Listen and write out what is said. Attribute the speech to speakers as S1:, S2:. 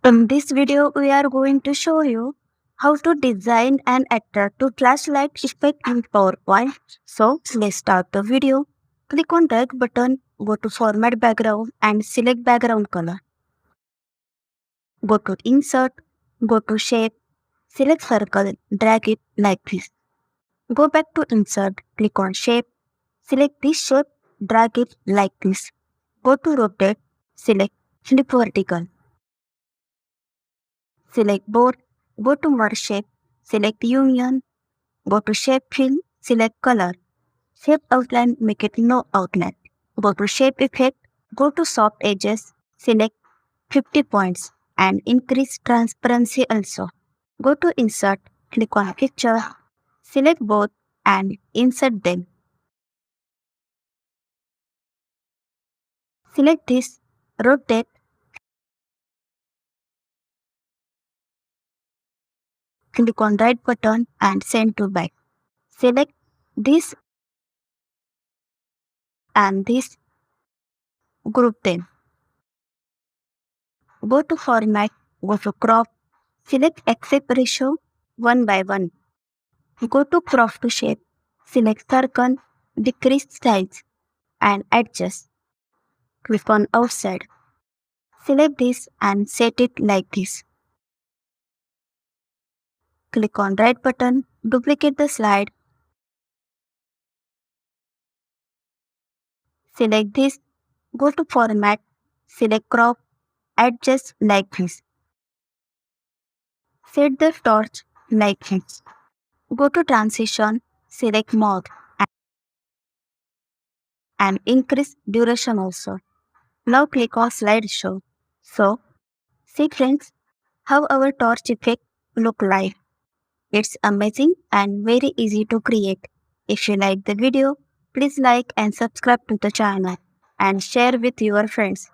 S1: In this video, we are going to show you how to design an attractive flashlight effect in PowerPoint. So let's start the video. Click on that button, go to Format Background and select Background Color. Go to Insert, go to Shape, select Circle, drag it like this. Go back to Insert, click on Shape, select this shape, drag it like this. Go to Rotate, select Flip Vertical. Select both, go to merge shape, select union, go to shape fill, select color. Shape outline, make it no outline. Go to shape effect, go to soft edges, select 50 points and increase transparency also. Go to insert, click on picture, select both and insert them. Select this, rotate, click on right button and send to back. Select this and this, group them. Go to format, go to crop, select accept ratio 1:1. Go to crop to shape, select circle, decrease size and adjust. Click on outside. Select this and set it like this. Click on right button, duplicate the slide. Select this, go to format, select crop, adjust like this. Set the torch like this. Go to transition, select mode and increase duration also. Now click on slideshow. So, see friends, how our torch effect look like. It's amazing and very easy to create. If you like the video, please like and subscribe to the channel and share with your friends.